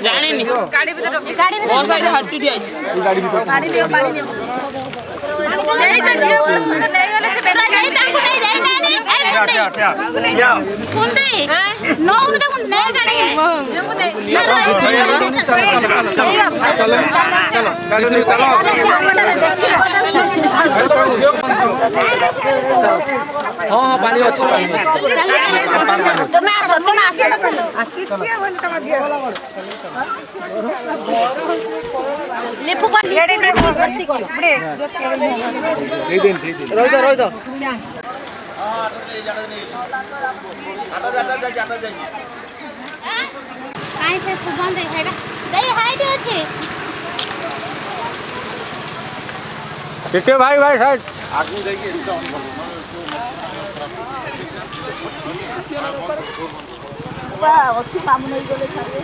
ଜାଣିନି ଗାଡି ଭିତରେ ମୋ ସାଇଡ ହଟି ଦିଆଇଛି ଗାଡି ଭିତରେ ପାଣି ଦିଅ ଏଇ ତ ଝିଅ ପୁଅ ତ ନେଇ ଗଲେ ସେ ବେଟା ଯାଇ ତାଙ୍କୁ ନେଇ ଯାଇ ନାନି କୁଣ୍ଡି ନଉରୁ ତାକୁ ନେ ଗାଡି ମୁଁ ନେଇ ଚलो ଗାଡି ଭିତରେ ଚलो हां हां पानी अच्छी पानी तुम आसो लेपु पर लेडे दे भर्ती कर दे दे रोई दो हां आटा जाई काई से सुगंध देखेगा देई हाइट अछि टिके भाई साइड आगु जाई एटा ऑन कर बा अछि मामू नहीं गले खाली